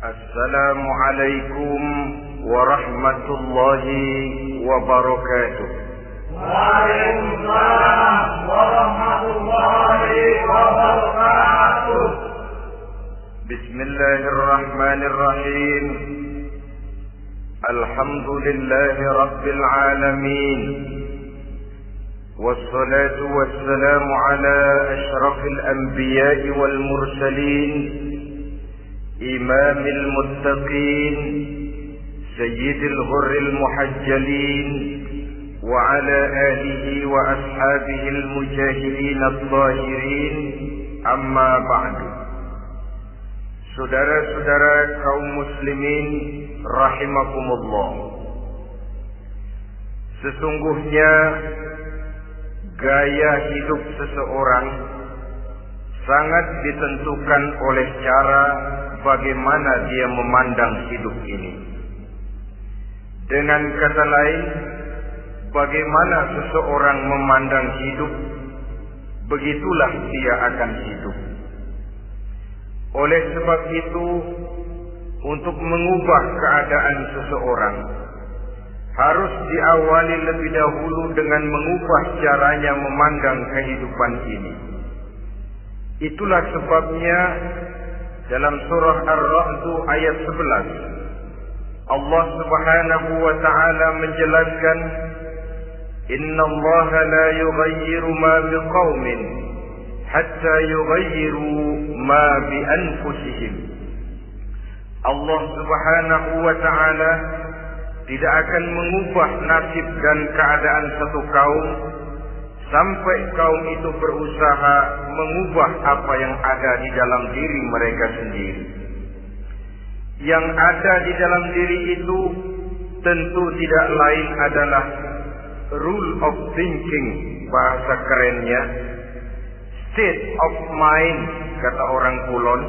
Assalamualaikum warahmatullahi wabarakatuh. Waalaikumsalam warahmatullahi wabarakatuh. Bismillahirrahmanirrahim. Alhamdulillahi rabbil alamin. Wassalatu wassalamu ala ashrafil anbiya'i wal mursalin. إمام المتقين سيد الغر المحجلين وعلى آله وأصحابه المجاهدين الطاهرين أما بعد. Saudara-saudara kaum muslimin rahimakumullah, sesungguhnya gaya hidup seseorang sangat ditentukan oleh cara bagaimana dia memandang hidup ini. Dengan kata lain, bagaimana seseorang memandang hidup, begitulah dia akan hidup. Oleh sebab itu, untuk mengubah keadaan seseorang, harus diawali lebih dahulu dengan mengubah caranya memandang kehidupan ini. Itulah sebabnya dalam surah Ar-Ra'd ayat 11 Allah Subhanahu wa taala menjelaskan, Innallaha la yughayyiru ma biqaumin hatta yughayyiru ma bi anfusihim. Allah Subhanahu wa taala tidak akan mengubah nasib dan keadaan satu kaum sampai kaum itu berusaha mengubah apa yang ada di dalam diri mereka sendiri. Yang ada di dalam diri itu tentu tidak lain adalah rule of thinking, bahasa kerennya, state of mind, kata orang Kulon,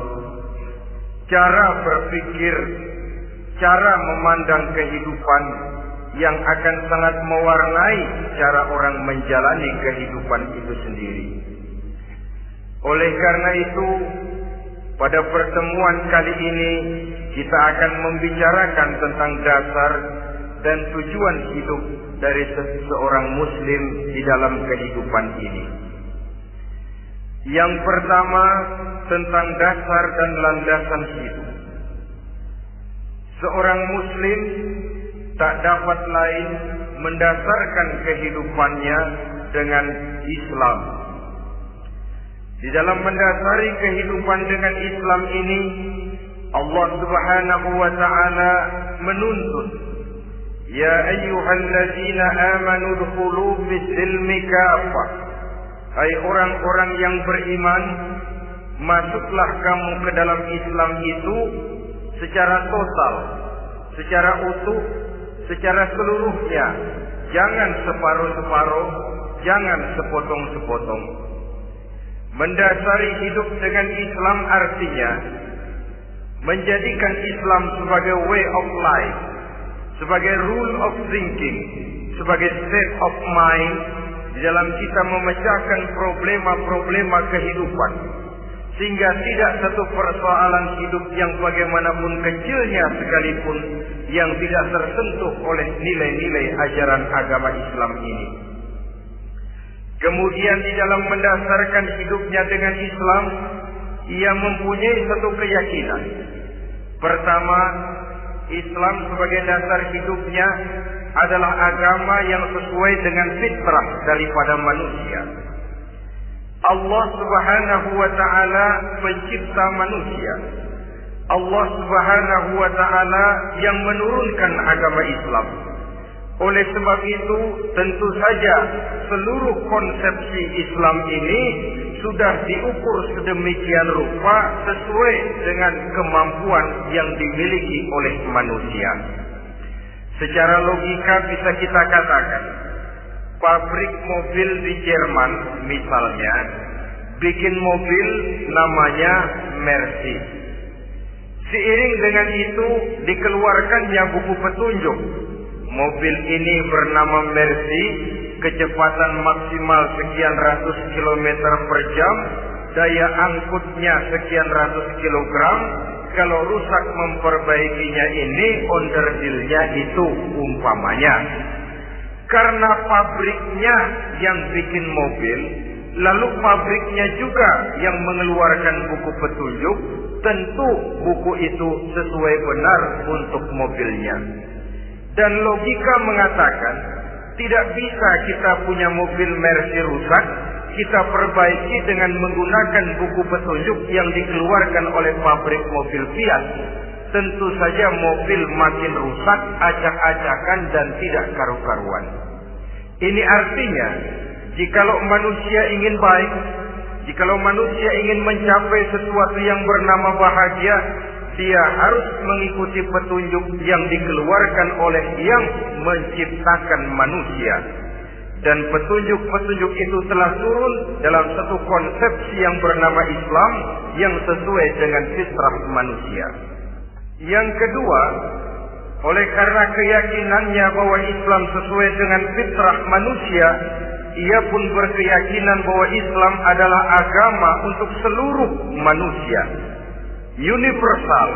cara berpikir, cara memandang kehidupan yang akan sangat mewarnai cara orang menjalani kehidupan itu sendiri. Oleh karena itu, pada pertemuan kali ini kita akan membicarakan tentang dasar dan tujuan hidup dari seorang muslim di dalam kehidupan ini. Yang pertama, tentang dasar dan landasan hidup. Seorang muslim tak dapat lain mendasarkan kehidupannya dengan Islam. Di dalam mendasari kehidupan dengan Islam ini, Allah Subhanahu wa taala menuntut, Ya ayyuhalladzina amanu dkhulu fis-silmi kafah. Hai orang-orang yang beriman, masuklah kamu ke dalam Islam itu secara total, secara utuh, secara seluruhnya. Jangan separuh-separuh, jangan sepotong-sepotong. Mendasari hidup dengan Islam artinya menjadikan Islam sebagai way of life, sebagai rule of thinking, sebagai state of mind di dalam kita memecahkan problema-problema kehidupan, sehingga tidak satu persoalan hidup yang bagaimanapun kecilnya sekalipun yang tidak tersentuh oleh nilai-nilai ajaran agama Islam ini. Kemudian di dalam mendasarkan hidupnya dengan Islam, ia mempunyai satu keyakinan. Pertama, Islam sebagai dasar hidupnya adalah agama yang sesuai dengan fitrah daripada manusia. Allah Subhanahu wa taala pencipta manusia. Allah Subhanahu wa taala yang menurunkan agama Islam. Oleh sebab itu, tentu saja seluruh konsepsi Islam ini sudah diukur sedemikian rupa sesuai dengan kemampuan yang dimiliki oleh manusia. Secara logika bisa kita katakan, pabrik mobil di Jerman misalnya bikin mobil namanya Mercy. Seiring dengan itu dikeluarkannya buku petunjuk. Mobil ini bernama Mercy, kecepatan maksimal sekian ratus kilometer per jam, daya angkutnya sekian ratus kilogram, kalau rusak memperbaikinya ini onderdilnya itu umpamanya. Karena pabriknya yang bikin mobil, lalu pabriknya juga yang mengeluarkan buku petunjuk, tentu buku itu sesuai benar untuk mobilnya. Dan logika mengatakan, tidak bisa kita punya mobil Mercy rusak, kita perbaiki dengan menggunakan buku petunjuk yang dikeluarkan oleh pabrik mobil Fiat. Tentu saja mobil makin rusak, acak-acakan dan tidak karu-karuan. Ini artinya, jikalau manusia ingin baik, jikalau manusia ingin mencapai sesuatu yang bernama bahagia, dia harus mengikuti petunjuk yang dikeluarkan oleh yang menciptakan manusia. Dan petunjuk-petunjuk itu telah turun dalam satu konsepsi yang bernama Islam yang sesuai dengan fitrah manusia. Yang kedua, oleh karena keyakinannya bahwa Islam sesuai dengan fitrah manusia, ia pun berkeyakinan bahwa Islam adalah agama untuk seluruh manusia, universal.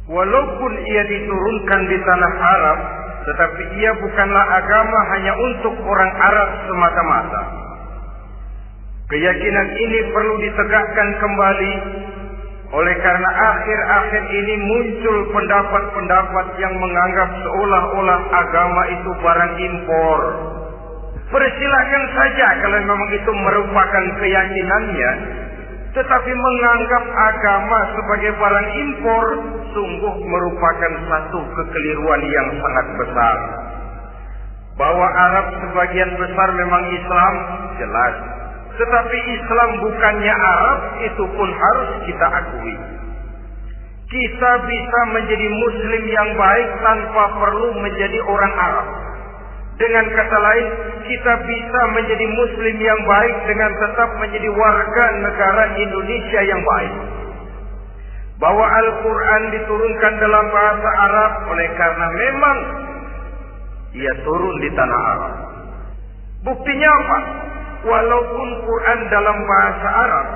Walaupun ia diturunkan di tanah Arab, tetapi ia bukanlah agama hanya untuk orang Arab semata-mata. Keyakinan ini perlu ditegakkan kembali, oleh karena akhir-akhir ini muncul pendapat-pendapat yang menganggap seolah-olah agama itu barang impor. Persilakan saja kalau memang itu merupakan keyakinannya, tetapi menganggap agama sebagai barang impor sungguh merupakan satu kekeliruan yang sangat besar. Bahwa Arab sebagian besar memang Islam, jelas. Tetapi Islam bukannya Arab, itu pun harus kita akui. Kita bisa menjadi Muslim yang baik tanpa perlu menjadi orang Arab. Dengan kata lain, kita bisa menjadi Muslim yang baik dengan tetap menjadi warga negara Indonesia yang baik. Bahwa Al-Quran diturunkan dalam bahasa Arab oleh karena memang ia turun di tanah Arab. Buktinya apa? Walaupun Quran dalam bahasa Arab,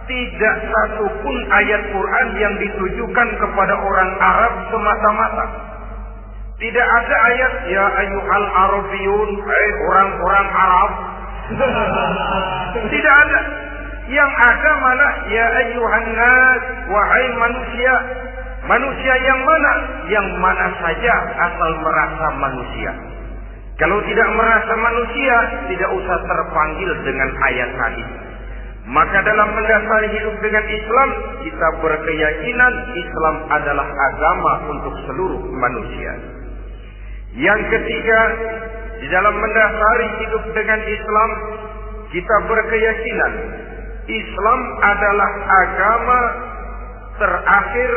tidak satu pun ayat Quran yang ditujukan kepada orang Arab semata-mata. Tidak ada ayat ya ayyuhal arabiyun, orang-orang Arab. Tidak ada. Yang ada malah ya ayyuhan nas, wahai manusia. Manusia yang mana? Yang mana saja asal merasa manusia. Kalau tidak merasa manusia, tidak usah terpanggil dengan ayat tadi. Maka dalam mendasari hidup dengan Islam, kita berkeyakinan Islam adalah agama untuk seluruh manusia. Yang ketiga, di dalam mendasari hidup dengan Islam, kita berkeyakinan Islam adalah agama terakhir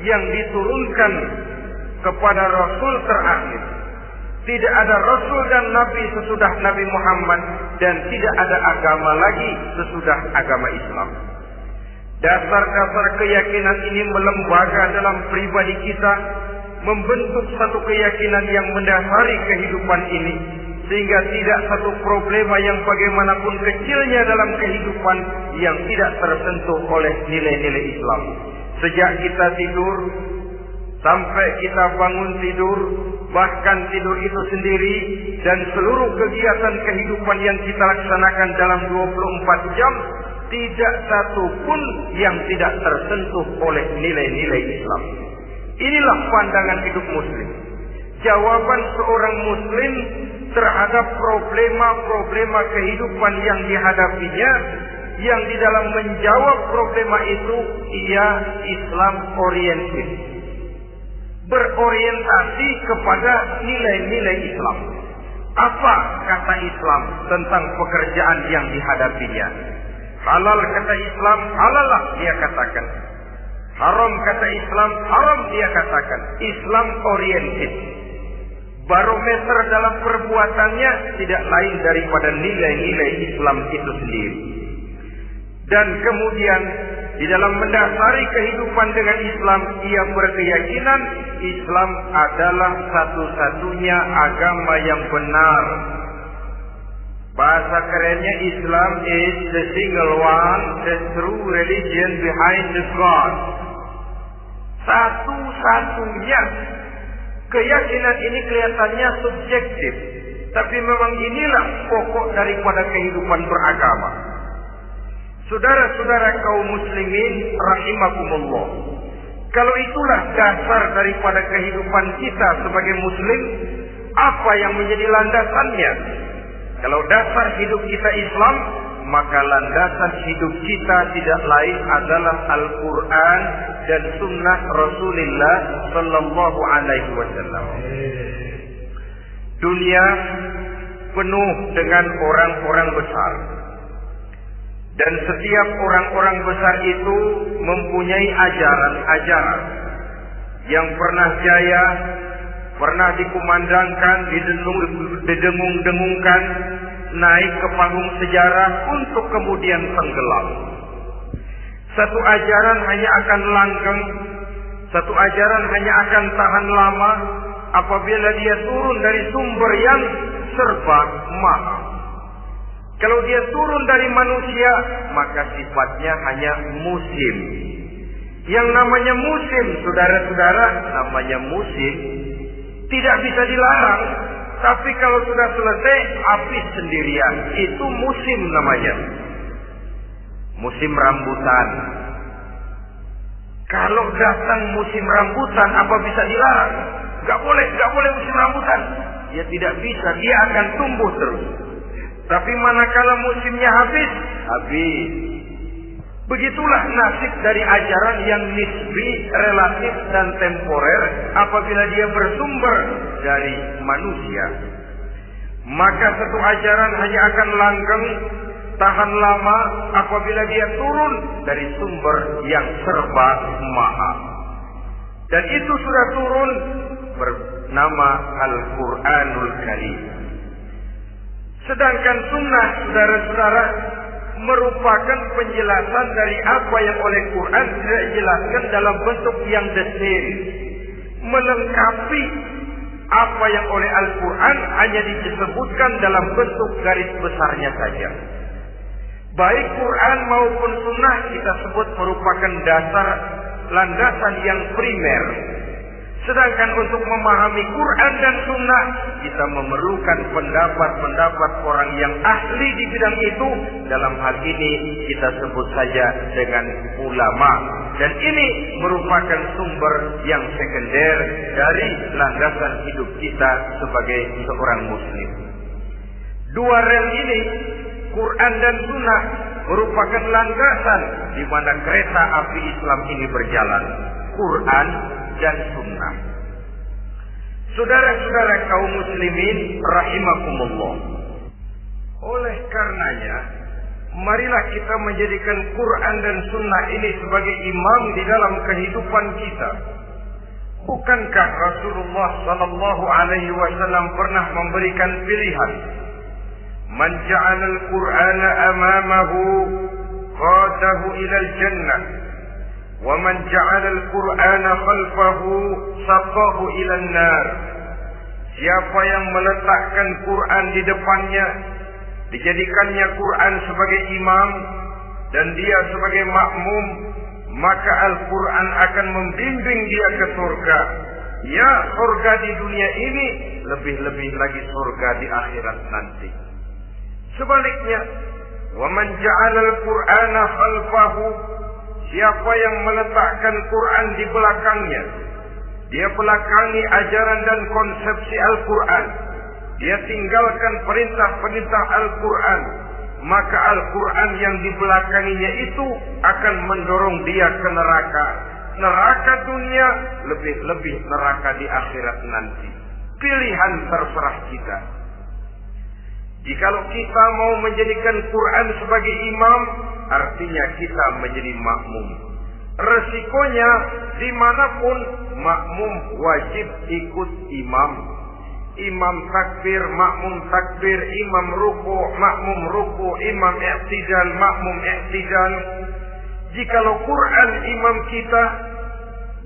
yang diturunkan kepada Rasul terakhir. Tidak ada Rasul dan Nabi sesudah Nabi Muhammad, dan tidak ada agama lagi sesudah agama Islam. Dasar-dasar keyakinan ini melembaga dalam pribadi kita, membentuk satu keyakinan yang mendasari kehidupan ini, sehingga tidak satu problema yang bagaimanapun kecilnya dalam kehidupan yang tidak tersentuh oleh nilai-nilai Islam. Sejak kita tidur sampai kita bangun tidur, bahkan tidur itu sendiri, dan seluruh kegiatan kehidupan yang kita laksanakan dalam 24 jam, tidak satu pun yang tidak tersentuh oleh nilai-nilai Islam. Inilah pandangan hidup Muslim. Jawaban seorang Muslim terhadap problema-problema kehidupan yang dihadapinya, yang di dalam menjawab problema itu ia Islam oriented, berorientasi kepada nilai-nilai Islam. Apa kata Islam tentang pekerjaan yang dihadapinya? Halal kata Islam, halallah dia katakan. Haram kata Islam, haram dia katakan. Islam oriented. Barometer dalam perbuatannya tidak lain daripada nilai-nilai Islam itu sendiri. Dan kemudian di dalam mendasari kehidupan dengan Islam, ia berkeyakinan Islam adalah satu-satunya agama yang benar. Bahasa kerennya, Islam is the single one, the true religion behind the God. Satu-satunya. Keyakinan ini kelihatannya subjektif, tapi memang inilah pokok daripada kehidupan beragama. Saudara-saudara kaum muslimin rahimakumullah, kalau itulah dasar daripada kehidupan kita sebagai muslim, apa yang menjadi landasannya? Kalau dasar hidup kita Islam, maka landasan hidup kita tidak lain adalah Al-Quran dan Sunnah Rasulullah Sallallahu Alaihi Wasallam. Dunia penuh dengan orang-orang besar, dan setiap orang-orang besar itu mempunyai ajaran-ajaran yang pernah jaya, pernah dikumandangkan, didengung-dengungkan, naik ke panggung sejarah untuk kemudian tenggelam. Satu ajaran hanya akan langgeng, satu ajaran hanya akan tahan lama apabila dia turun dari sumber yang serba maha. Kalau dia turun dari manusia, maka sifatnya hanya musim. Yang namanya musim, saudara-saudara, namanya musim tidak bisa dilarang. Tapi kalau sudah selesai, habis sendirian. Itu musim namanya. Musim rambutan. Kalau datang musim rambutan, apa bisa dilarang? Gak boleh musim rambutan. Ya tidak bisa, dia akan tumbuh terus. Tapi manakala musimnya habis. Begitulah nasib dari ajaran yang nisbi, relatif dan temporer apabila dia bersumber dari manusia. Maka satu ajaran hanya akan langgeng, tahan lama apabila dia turun dari sumber yang serba maha. Dan itu sudah turun bernama Al-Quranul Karim. Sedangkan sunnah, saudara-saudara, merupakan penjelasan dari apa yang oleh Quran tidak dijelaskan dalam bentuk yang detail, melengkapi apa yang oleh Al-Quran hanya disebutkan dalam bentuk garis besarnya saja. Baik Quran maupun sunnah kita sebut merupakan dasar landasan yang primer. Sedangkan untuk memahami Quran dan Sunnah, kita memerlukan pendapat-pendapat orang yang ahli di bidang itu. Dalam hal ini kita sebut saja dengan ulama. Dan ini merupakan sumber yang sekunder dari landasan hidup kita sebagai seorang muslim. Dua rel ini, Quran dan Sunnah, merupakan landasan di mana kereta api Islam ini berjalan. Quran dan Sunnah. Saudara-saudara kaum muslimin rahimakumullah. Oleh karenanya, marilah kita menjadikan Quran dan Sunnah ini sebagai imam di dalam kehidupan kita. Bukankah Rasulullah Sallallahu Alaihi Wasallam pernah memberikan pilihan? Man ja'ala al-Qur'ana amamahu qadahu ila al-jannah. وَمَنْ جَعَلَ الْقُرْآنَ خَلْفَهُ سَقَاهُ إِلَى النَّارِ. Siapa yang meletakkan Quran di depannya, dijadikannya Quran sebagai imam dan dia sebagai makmum, maka Al-Quran akan membimbing dia ke surga. Ya, surga di dunia ini, lebih-lebih lagi surga di akhirat nanti. Sebaliknya, وَمَنْ جَعَلَ الْقُرْآنَ خَلْفَهُ, siapa yang meletakkan Quran di belakangnya, dia belakangi ajaran dan konsepsi Al-Quran, dia tinggalkan perintah-perintah Al-Quran, maka Al-Quran yang dibelakanginya itu akan mendorong dia ke neraka. Neraka dunia, lebih-lebih neraka di akhirat nanti. Pilihan terserah kita. Jikalau kita mau menjadikan Quran sebagai imam, artinya kita menjadi makmum. Resikonya dimanapun makmum wajib ikut imam. Imam takbir, makmum takbir, imam ruku, makmum ruku, imam i'tidal, makmum i'tidal. Jikalau Quran imam kita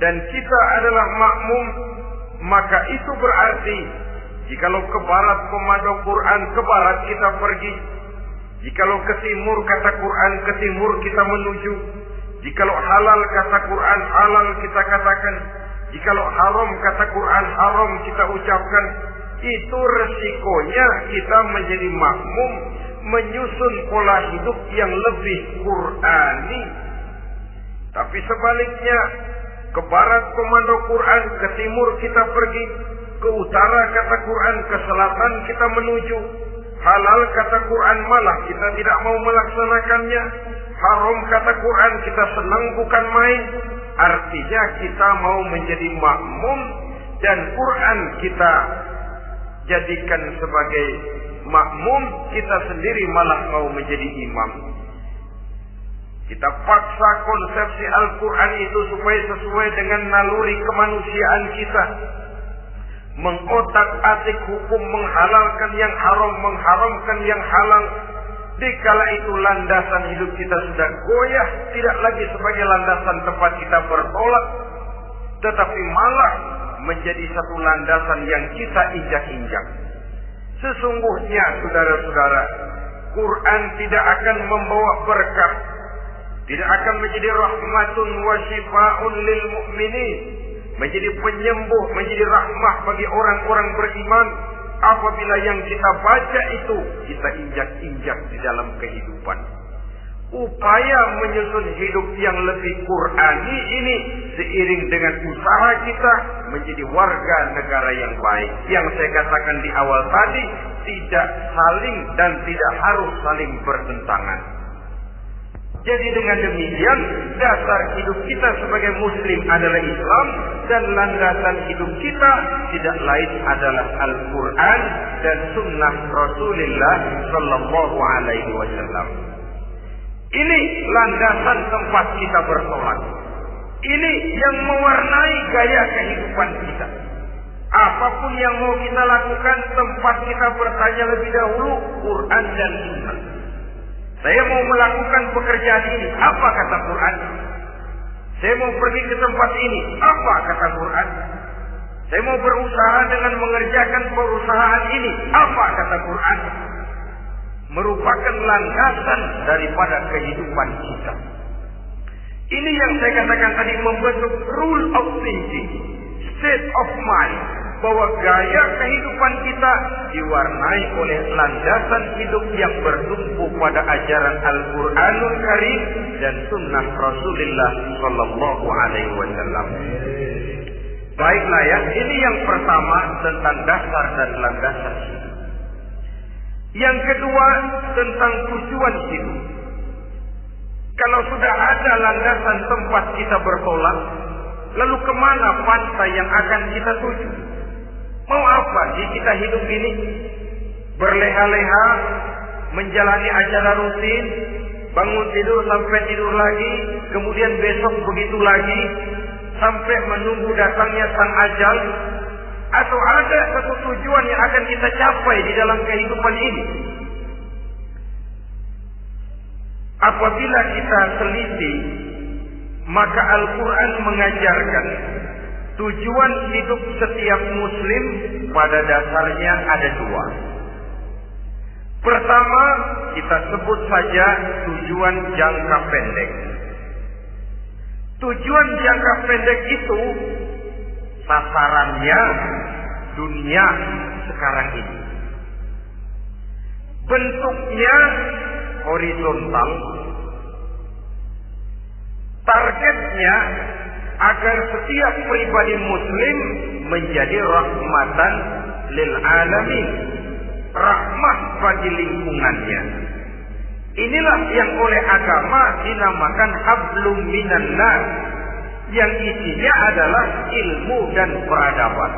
dan kita adalah makmum, maka itu berarti jikalau ke barat komando Quran, ke barat kita pergi. Jikalau ke timur kata Quran, ke timur kita menuju. Jikalau halal kata Quran, halal kita katakan. Jikalau haram kata Quran, haram kita ucapkan. Itu resikonya kita menjadi makmum, menyusun pola hidup yang lebih Qurani. Tapi sebaliknya, ke barat komando Quran, ke timur kita pergi, ke utara kata Quran, ke selatan kita menuju. Halal kata Quran malah kita tidak mau melaksanakannya. Haram kata Quran kita senang bukan main. Artinya kita mau menjadi makmum dan Quran kita jadikan sebagai makmum, kita sendiri malah mau menjadi imam. Kita paksa konsepsi Al-Quran itu supaya sesuai dengan naluri kemanusiaan kita. Mengotak-atik hukum, menghalalkan yang haram, mengharamkan yang halal. Dikala itu landasan hidup kita sudah goyah, tidak lagi sebagai landasan tempat kita bertolak, tetapi malah menjadi satu landasan yang kita injak-injak. Sesungguhnya saudara-saudara, Quran tidak akan membawa berkah, tidak akan menjadi rahmatun wa shifaa'un lil mu'minin, menjadi penyembuh, menjadi rahmah bagi orang-orang beriman apabila yang kita baca itu kita injak-injak di dalam kehidupan. Upaya menyusun hidup yang lebih Qurani ini seiring dengan usaha kita menjadi warga negara yang baik. Yang saya katakan di awal tadi, tidak saling dan tidak harus saling bertentangan. Jadi dengan demikian, dasar hidup kita sebagai muslim adalah Islam, dan landasan hidup kita tidak lain adalah Al-Quran dan sunnah Rasulullah Sallallahu Alaihi Wasallam. Ini landasan tempat kita bersolat. Ini yang mewarnai gaya kehidupan kita. Apapun yang mau kita lakukan, tempat kita bertanya lebih dahulu Quran dan sunnah. Saya mau melakukan pekerjaan ini, apa kata Quran? Saya mau pergi ke tempat ini, apa kata Quran? Saya mau berusaha dengan mengerjakan perusahaan ini, apa kata Quran? Merupakan landasan daripada kehidupan kita. Ini yang saya katakan tadi, membentuk rule of thinking, state of mind, bahwa gaya kehidupan kita diwarnai oleh landasan hidup yang bertumpu pada ajaran Al-Quranul Karim dan sunnah Rasulullah Sallallahu Alaihi Wasallam. Baiklah ya, ini yang pertama tentang dasar dan landasan hidup. Yang kedua tentang tujuan hidup. Kalau sudah ada landasan tempat kita bertolak, lalu kemana pantai yang akan kita tuju? Mau apa sih kita hidup ini? Berleha-leha, menjalani acara rutin, bangun tidur sampai tidur lagi, kemudian besok begitu lagi, sampai menunggu datangnya sang ajal? Atau ada satu tujuan yang akan kita capai di dalam kehidupan ini? Apabila kita teliti, maka Al-Quran mengajarkan tujuan hidup setiap muslim pada dasarnya ada dua. Pertama, kita sebut saja tujuan jangka pendek. Tujuan jangka pendek itu sasarannya dunia sekarang ini. Bentuknya horizontal. Targetnya agar setiap pribadi muslim menjadi rahmatan lil alamin, rahmat bagi lingkungannya. Inilah yang oleh agama dinamakan hablum minan nas, yang isinya adalah ilmu dan peradaban.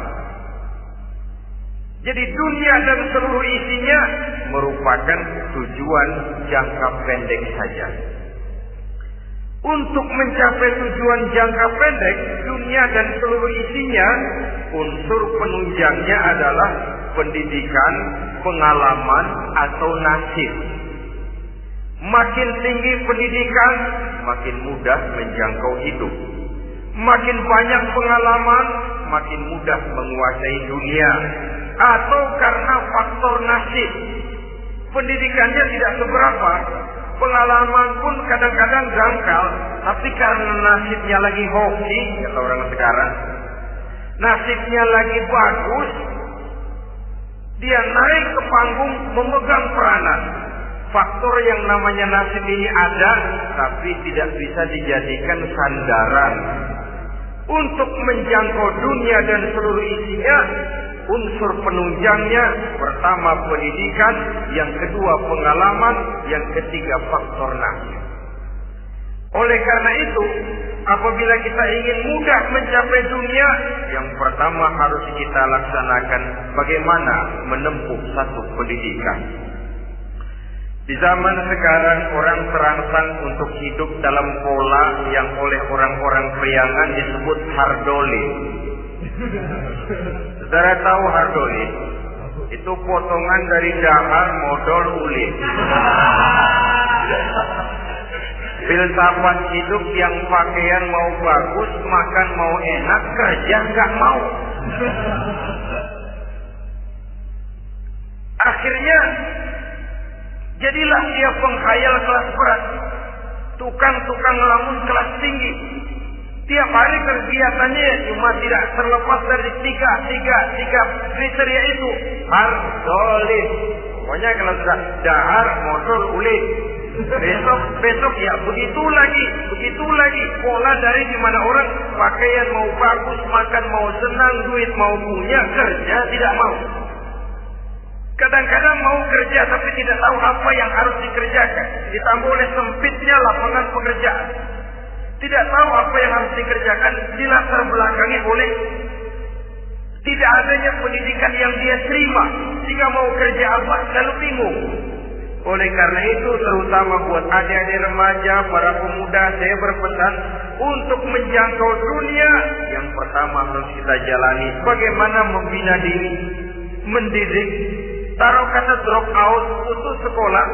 Jadi dunia dan seluruh isinya merupakan tujuan jangka pendek saja. Untuk mencapai tujuan jangka pendek, dunia dan seluruh isinya, unsur penunjangnya adalah pendidikan, pengalaman, atau nasib. Makin tinggi pendidikan, makin mudah menjangkau hidup. Makin banyak pengalaman, makin mudah menguasai dunia. Atau karena faktor nasib, pendidikannya tidak seberapa, Pengalaman pun kadang-kadang dangkal, tapi karena nasibnya lagi hoki, kata orang sekarang, nasibnya lagi bagus, dia naik ke panggung memegang peranan. Faktor yang namanya nasib ini ada, tapi tidak bisa dijadikan sandaran. Untuk menjangkau dunia dan seluruh isinya, unsur penunjangnya pertama pendidikan, yang kedua pengalaman, yang ketiga faktor nasib. Oleh karena itu, apabila kita ingin mudah mencapai dunia, yang pertama harus kita laksanakan bagaimana menempuh satu pendidikan. Di zaman sekarang orang terangsang untuk hidup dalam pola yang oleh orang-orang priangan disebut hardolin. Saudara tahu hardolin? Itu potongan dari dahar modal ulit. Filsafat hidup yang pakaian mau bagus, makan mau enak, kerja nggak mau. Akhirnya jadilah dia penghayal kelas berat, tukang-tukang ngelamun kelas tinggi. Tiap hari kegiatannya cuma tidak terlepas dari tiga kriteria itu. Hardolin. Pokoknya kalau sudah dahar, modal, ulit. Besok ya begitu lagi. Pola dari dimana orang pakaian mau bagus, makan mau senang, duit mau punya, kerja tidak mau. Kadang-kadang mau kerja tapi tidak tahu apa yang harus dikerjakan. Ditambah oleh sempitnya lapangan pekerjaan. Tidak tahu apa yang harus dikerjakan, dilatar belakangi oleh tidak adanya pendidikan yang dia terima. Jika mau kerja apa, lalu bingung. Oleh karena itu, terutama buat adik-adik remaja, para pemuda, saya berpesan untuk menjangkau dunia, yang pertama harus kita jalani bagaimana membina diri, mendidik. Taruh kata drop out, putus sekolah.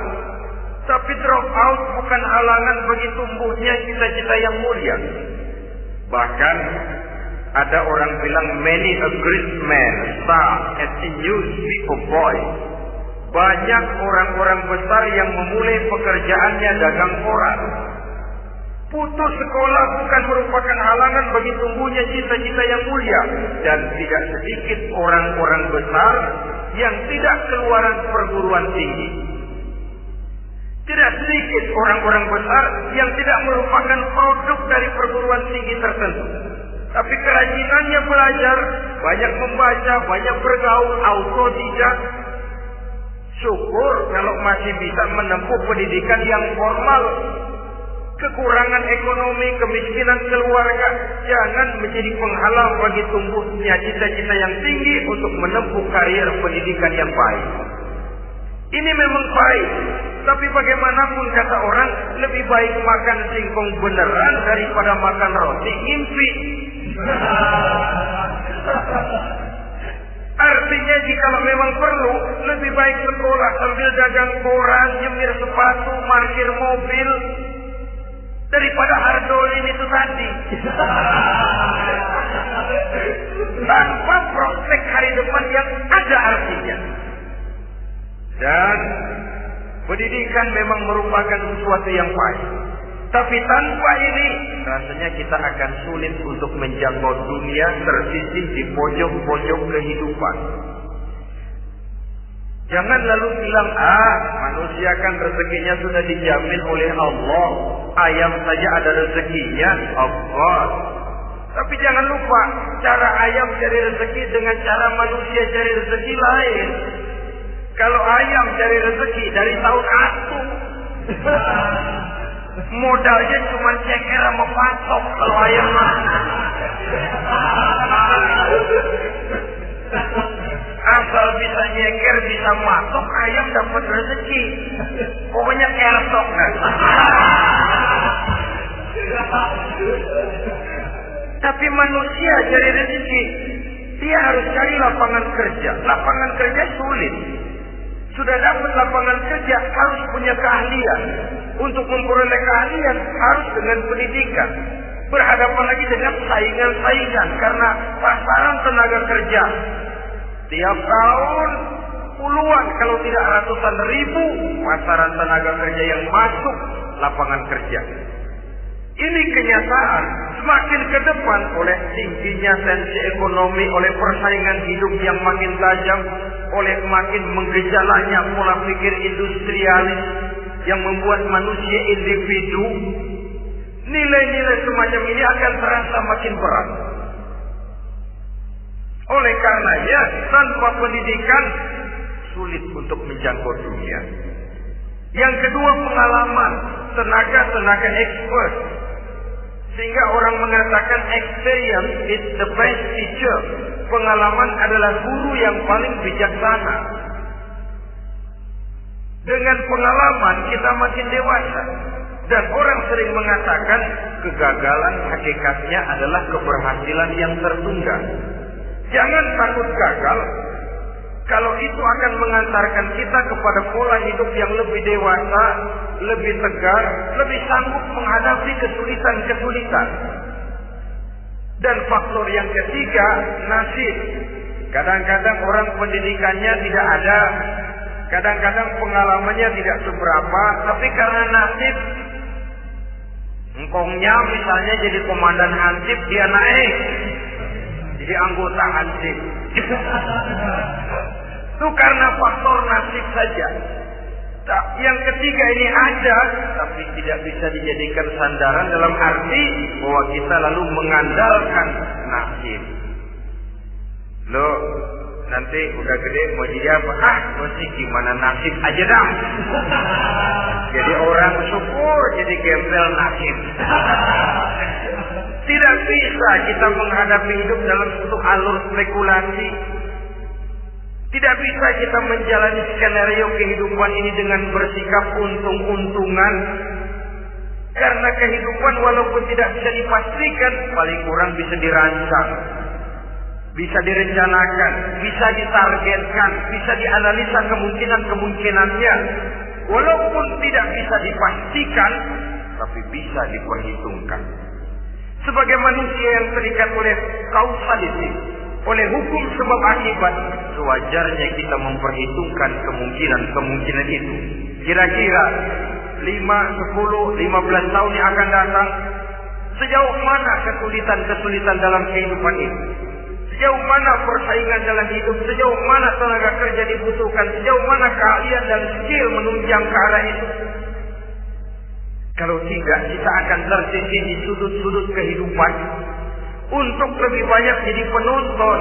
Tapi drop out bukan halangan bagi tumbuhnya cita-cita yang mulia. Bahkan ada orang bilang many a great man start as a newspaper boy. Banyak orang-orang besar yang memulai pekerjaannya dagang koran. Putus sekolah bukan merupakan halangan bagi tumbuhnya cita-cita yang mulia. Dan tidak sedikit orang-orang besar yang tidak keluaran perguruan tinggi. Tidak sedikit orang-orang besar yang tidak merupakan produk dari perguruan tinggi tertentu. Tapi kerajinannya belajar, banyak membaca, banyak bergaul, autodidak. Syukur kalau masih bisa menempuh pendidikan yang formal. Kekurangan ekonomi, kemiskinan keluarga jangan menjadi penghalang bagi tumbuhnya cita-cita yang tinggi untuk menempuh karier pendidikan yang baik. Ini memang baik, tapi bagaimanapun kata orang, lebih baik makan singkong beneran daripada makan roti ngimpi. Artinya jika memang perlu, lebih baik sekolah sambil dagang koran, nyemir sepatu, parkir mobil, daripada hardolin itu tadi. Tanpa prospek hari depan yang ada artinya. Dan pendidikan memang merupakan sesuatu yang baik. Tapi tanpa ini, rasanya kita akan sulit untuk menjangkau dunia tersisih di pojok-pojok kehidupan. Jangan lalu bilang, manusia kan rezekinya sudah dijamin oleh Allah. Ayam saja ada rezekinya, Allah. Tapi jangan lupa, cara ayam cari rezeki dengan cara manusia cari rezeki lain. Kalau ayam cari rezeki dari tahun atu, modalnya cuma ceker sama patok. Kalau ayam asal bisa nyeker, bisa matok, ayam dapat rezeki. Pokoknya kersok kan. Tapi manusia cari rezeki, dia harus cari lapangan kerja. Lapangan kerja sulit. Sudah dapat lapangan kerja, harus punya keahlian. Untuk memperoleh keahlian, harus dengan pendidikan. Berhadapan lagi dengan saingan-saingan karena pasaran tenaga kerja. Tiap tahun puluhan kalau tidak ratusan ribu pasaran tenaga kerja yang masuk lapangan kerja. Ini kenyataan. Semakin ke depan oleh tingginya tensi ekonomi, oleh persaingan hidup yang makin tajam, oleh makin menggejalanya pola pikir industrialis yang membuat manusia individu, nilai-nilai semacam ini akan terasa makin berat. Oleh karenanya, tanpa pendidikan sulit untuk menjangkau dunia. Yang kedua, pengalaman, tenaga expert. Sehingga orang mengatakan experience is the best teacher. Pengalaman adalah guru yang paling bijaksana. Dengan pengalaman kita makin dewasa. Dan orang sering mengatakan kegagalan hakikatnya adalah keberhasilan yang tertunda. Jangan takut gagal. Kalau itu akan mengantarkan kita kepada pola hidup yang lebih dewasa, lebih tegar, lebih sanggup menghadapi kesulitan-kesulitan. Dan faktor yang ketiga, nasib. Kadang-kadang orang pendidikannya tidak ada, kadang-kadang pengalamannya tidak seberapa, tapi karena nasib, engkongnya misalnya jadi komandan hansip, dia naik jadi anggota hansip. Itu karena faktor nasib saja. Yang ketiga ini ada, tapi tidak bisa dijadikan sandaran dalam arti bahwa kita lalu mengandalkan nasib. Lo nanti udah gede mau jadi apa? Mesti gimana nasib aja dah. Jadi orang syukur jadi gembel nasib. Tidak bisa kita menghadapi hidup dalam satu alur spekulasi. Tidak bisa kita menjalani skenario kehidupan ini dengan bersikap untung-untungan. Karena kehidupan walaupun tidak bisa dipastikan, paling kurang bisa dirancang, bisa direncanakan, bisa ditargetkan, bisa dianalisa kemungkinan-kemungkinannya. Walaupun tidak bisa dipastikan, tapi bisa diperhitungkan. Sebagai manusia yang terikat oleh kausaliti, oleh hukum sebab akibat, sewajarnya kita memperhitungkan kemungkinan-kemungkinan itu. Kira-kira 5, 10, 15 tahun yang akan datang, sejauh mana kesulitan-kesulitan dalam kehidupan ini, sejauh mana persaingan dalam hidup, sejauh mana tenaga kerja dibutuhkan, sejauh mana keahlian dan skill menunjang ke arah itu. Kalau tidak, kita akan tersisih di sudut-sudut kehidupan untuk lebih banyak jadi penonton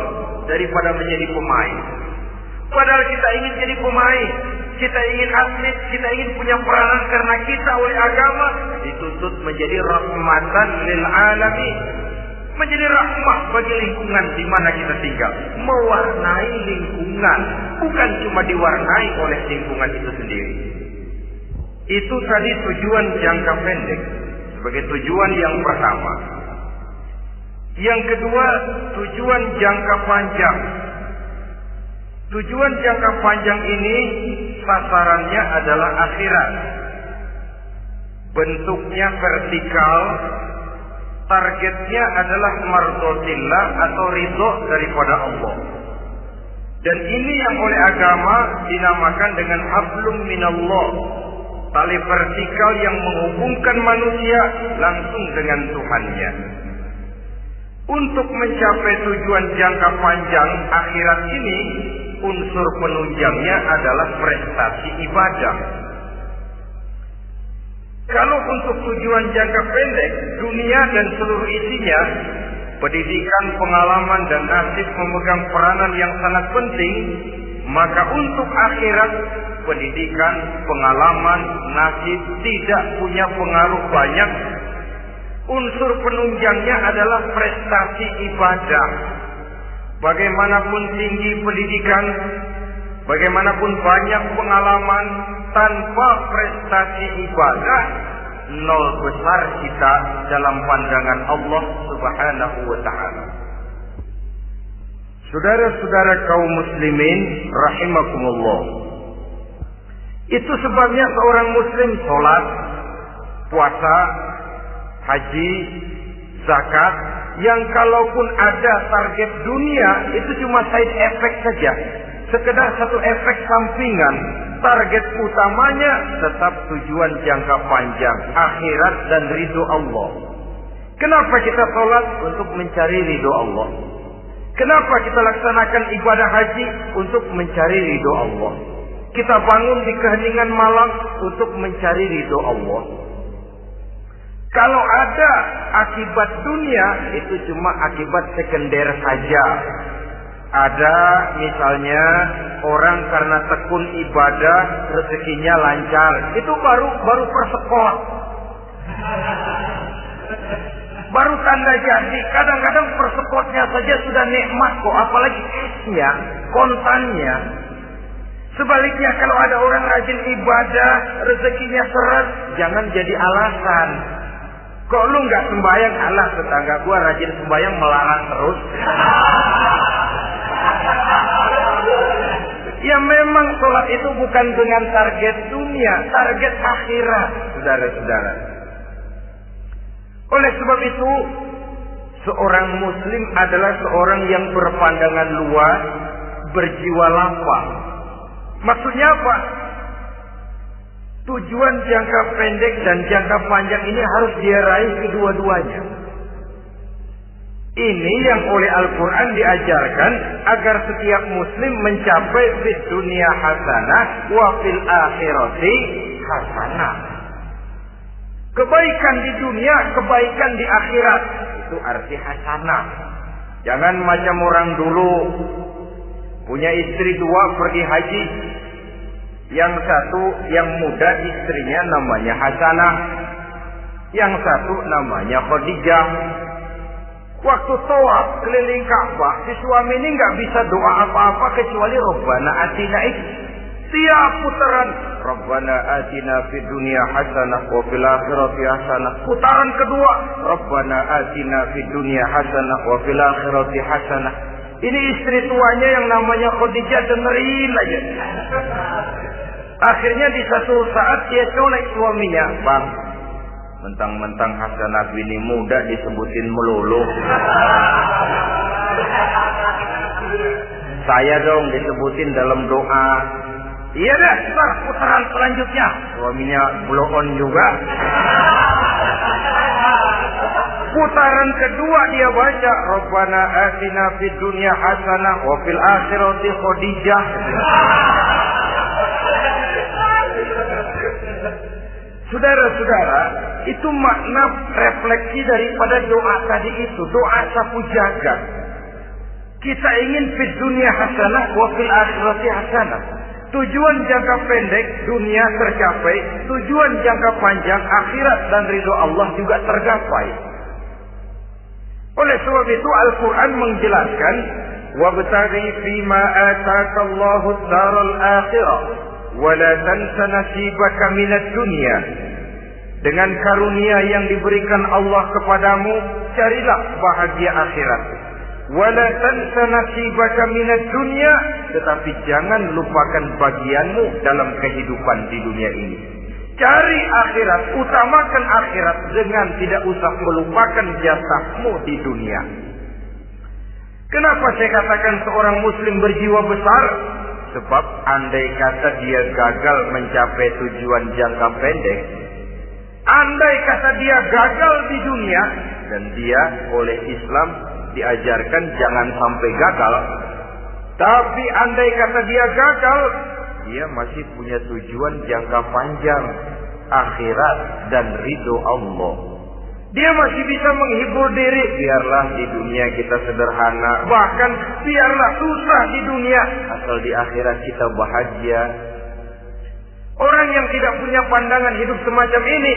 daripada menjadi pemain. Padahal kita ingin jadi pemain, kita ingin atlet, kita ingin punya peranan karena kita oleh agama dituntut menjadi rahmatan lil alamin, menjadi rahmah bagi lingkungan di mana kita tinggal, mewarnai lingkungan, bukan cuma diwarnai oleh lingkungan itu sendiri. Itu tadi tujuan jangka pendek sebagai tujuan yang pertama. Yang kedua, tujuan jangka panjang. Tujuan jangka panjang ini sasarannya adalah akhirat. Bentuknya vertikal, targetnya adalah mardotillah atau ridho daripada Allah. Dan ini yang oleh agama dinamakan dengan hablum minallah, tali vertikal yang menghubungkan manusia langsung dengan Tuhannya. Untuk mencapai tujuan jangka panjang akhirat ini, unsur penunjangnya adalah prestasi ibadah. Kalau untuk tujuan jangka pendek, dunia dan seluruh isinya, pendidikan, pengalaman, dan nasib memegang peranan yang sangat penting, maka untuk akhirat, pendidikan, pengalaman, nasib tidak punya pengaruh banyak. Unsur penunjangnya adalah prestasi ibadah. Bagaimanapun tinggi pendidikan, bagaimanapun banyak pengalaman, tanpa prestasi ibadah, nol besar kita dalam pandangan Allah Subhanahu wa ta'ala. Saudara-saudara kaum muslimin rahimakumullah, itu sebabnya seorang muslim sholat, puasa, haji, zakat, yang kalaupun ada target dunia, itu cuma side effect saja. sekedar satu efek sampingan. Target utamanya tetap tujuan jangka panjang, akhirat dan ridho Allah. Kenapa kita sholat? Untuk mencari ridho Allah. Kenapa kita laksanakan ibadah haji? Untuk mencari ridho Allah. Kita bangun di keheningan malam untuk mencari ridho Allah. Kalau ada akibat dunia, itu cuma akibat sekunder saja. Ada misalnya orang karena tekun ibadah rezekinya lancar, itu baru persekot, baru tanda jadi. Kadang-kadang persekotnya saja sudah nikmat kok, apalagi esnya, kontannya. Sebaliknya kalau ada orang rajin ibadah, rezekinya seret, jangan jadi alasan. Kok lu nggak sembahyang? Alah, tetangga gua rajin sembahyang melarang terus. Ya memang sholat itu bukan dengan target dunia, target akhirat, saudara-saudara. Oleh sebab itu, seorang muslim adalah seorang yang berpandangan luas, berjiwa lapang. Maksudnya apa? Tujuan jangka pendek dan jangka panjang ini harus dia raih kedua-duanya. Ini yang oleh Al-Quran diajarkan agar setiap muslim mencapai fid dunia hasanah wa fil akhirati hasanah. Kebaikan di dunia, kebaikan di akhirat. Itu arti hasanah. Jangan macam orang dulu, punya istri dua pergi haji. Yang satu yang muda istrinya namanya Hasanah, yang satu namanya Khadijah. Waktu tawaf keliling Ka'bah, si suami ini nggak bisa doa apa-apa kecuali Rabbana atina itu. Tiap putaran Rabbana atina fid dunya hasanah wa fil akhirati hasanah. Putaran kedua Rabbana atina fid dunya hasanah wa fil akhirati hasanah. Ini istri tuanya yang namanya Khadijah dengerin aja. Akhirnya di satu saat dia colek suaminya, "Bang, mentang-mentang Hasanah bini muda disebutin melulu. Saya dong disebutin dalam doa." "Iya dah, ntar putaran selanjutnya." Suaminya blow on juga. Putaran kedua dia baca Rabbana atina fid dunya hasanah wa fil akhirati Khadijah. Saudara-saudara, itu makna refleksi daripada doa tadi itu, doa sapu jagat. Kita ingin fid dunya hasanah wa fil akhirati hasanah. Tujuan jangka pendek dunia tercapai, tujuan jangka panjang akhirat dan ridho Allah juga tergapai. Oleh sebab itu Al-Quran menjelaskan, "Wabtaghi fima ataakallahu ad-daral akhirah wa la tansa nasibaka minad dunya." Dengan karunia yang diberikan Allah kepadamu, carilah bahagia akhirat. Wa la tansa nasibaka minad dunya, tetapi jangan lupakan bagianmu dalam kehidupan di dunia ini. Cari akhirat, utamakan akhirat dengan tidak usah melupakan jatahmu di dunia. Kenapa saya katakan seorang muslim berjiwa besar? Sebab andai kata dia gagal mencapai tujuan jangka pendek, andai kata dia gagal di dunia, dan dia oleh Islam diajarkan jangan sampai gagal, tapi andai kata dia gagal, dia masih punya tujuan jangka panjang, akhirat dan ridho Allah. Dia masih bisa menghibur diri, biarlah di dunia kita sederhana, bahkan biarlah susah di dunia, asal di akhirat kita bahagia. Orang yang tidak punya pandangan hidup semacam ini,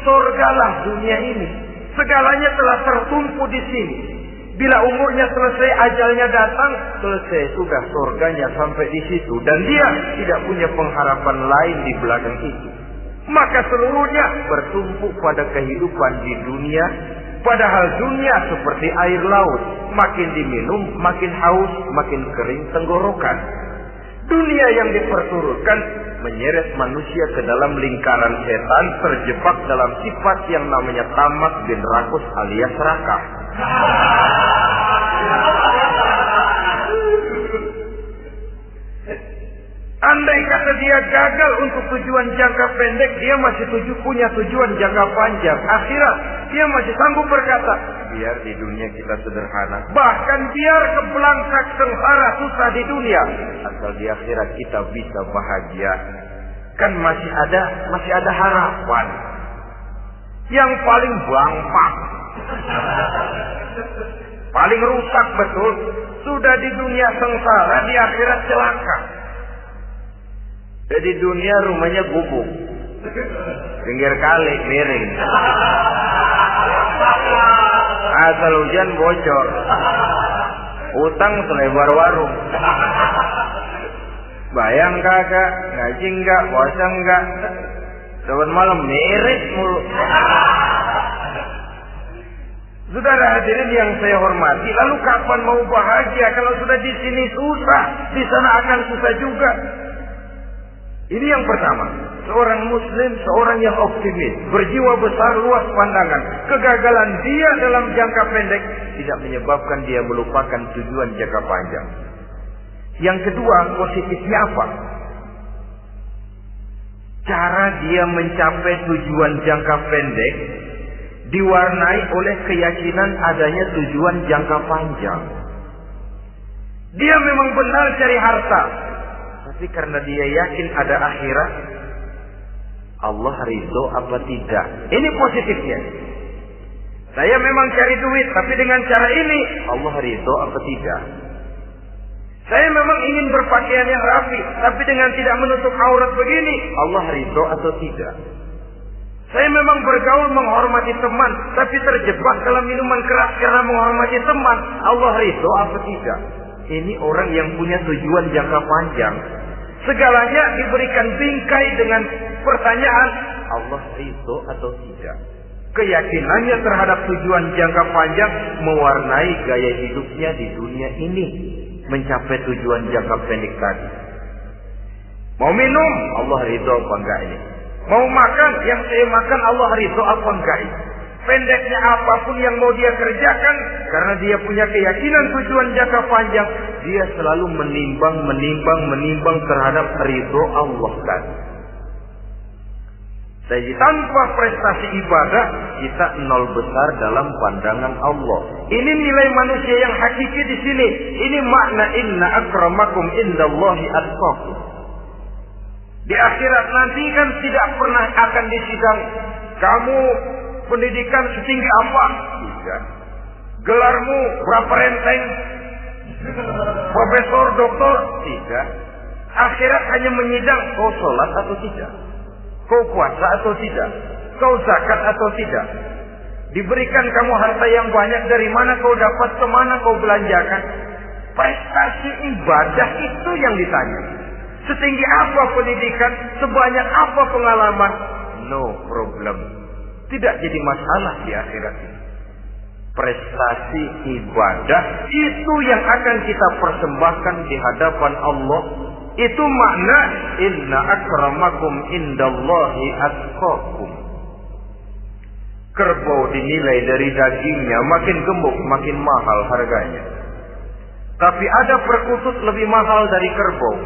surgalah dunia ini. Segalanya telah tertumpu di sini. Bila umurnya selesai, ajalnya datang, selesai sudah surganya sampai di situ, dan dia tidak punya pengharapan lain di belakang itu. Maka seluruhnya bertumpu pada kehidupan di dunia, padahal dunia seperti air laut, makin diminum makin haus, makin kering tenggorokan. Dunia yang diperturutkan menyeret manusia ke dalam lingkaran setan, terjebak dalam sifat yang namanya tamak bin rakus alias serakah. Andai kata dia gagal untuk tujuan jangka pendek, dia masih punya tujuan jangka panjang, akhirat. Dia masih sanggup berkata, biar di dunia kita sederhana, bahkan biar kebelangsak sengsara susah di dunia, asal di akhirat kita bisa bahagia. Kan masih ada harapan. Yang paling bangpak, paling rusak betul, sudah di dunia sengsara, di akhirat celaka. Jadi dunia rumahnya gubuk, pinggir kali miring, asal hujan bocor, utang selebar warung. Bayang kagak, ngaji enggak, puasa enggak, saban malam miris mulu. Saudara hadirin yang saya hormati, lalu kapan mau bahagia kalau sudah di sini susah, di sana akan susah juga. Ini yang pertama, seorang muslim, seorang yang optimis, berjiwa besar, luas pandangan. Kegagalan dia dalam jangka pendek tidak menyebabkan dia melupakan tujuan jangka panjang. Yang kedua, positifnya apa? Cara dia mencapai tujuan jangka pendek diwarnai oleh keyakinan adanya tujuan jangka panjang. Dia memang benar cari harta, tapi karena dia yakin ada akhirat, Allah ridho apa tidak? Ini positifnya. Saya memang cari duit, tapi dengan cara ini Allah ridho apa tidak? Saya memang ingin berpakaian yang rapi, tapi dengan tidak menutup aurat begini, Allah ridho atau tidak? Saya memang bergaul menghormati teman, tapi terjebak dalam minuman keras karena menghormati teman, Allah ridho apa tidak? Ini orang yang punya tujuan jangka panjang. Segalanya diberikan bingkai dengan pertanyaan, Allah ridho atau tidak? Keyakinannya terhadap tujuan jangka panjang mewarnai gaya hidupnya di dunia ini, mencapai tujuan jangka pendek tadi. Mau minum, Allah ridho apa enggak ini? Mau makan, yang saya makan Allah ridho apa enggak ini? Pendeknya apapun yang mau dia kerjakan, karena dia punya keyakinan tujuan jangka panjang, dia selalu menimbang terhadap ridho Allah kan. Jadi tanpa prestasi ibadah, kita nol besar dalam pandangan Allah. Ini nilai manusia yang hakiki di sini. Ini makna inna akramakum indallahi atqakum. Di akhirat nanti kan tidak pernah akan disidang. Kamu pendidikan setinggi apa? Tidak. Gelarmu berapa renteng? Profesor, doktor? Tidak. Akhirat hanya menyidang kau sholat atau tidak, kau puasa atau tidak, kau zakat atau tidak. Diberikan kamu harta yang banyak, dari mana kau dapat, kemana kau belanjakan. Prestasi ibadah itu yang ditanya. Setinggi apa pendidikan, sebanyak apa pengalaman, no problem. Tidak jadi masalah di akhirat ini. Prestasi ibadah itu yang akan kita persembahkan di hadapan Allah. Itu makna inna akramakum indallahi atqakum. Kerbau dinilai dari dagingnya, makin gemuk makin mahal harganya. Tapi ada perkutut lebih mahal dari kerbau.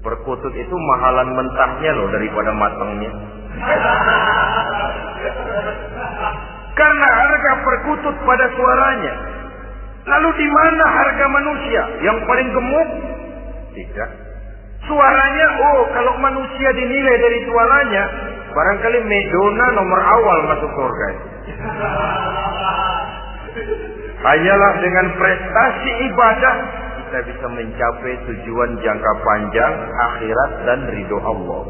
Perkutut itu mahalan mentahnya loh daripada matangnya. Karena harga perkutut pada suaranya. Lalu di mana harga manusia yang paling gemuk? Tidak. Suaranya, kalau manusia dinilai dari suaranya, barangkali Madonna nomor awal masuk surga. Hanyalah dengan prestasi ibadah kita bisa mencapai tujuan jangka panjang, akhirat dan ridho Allah.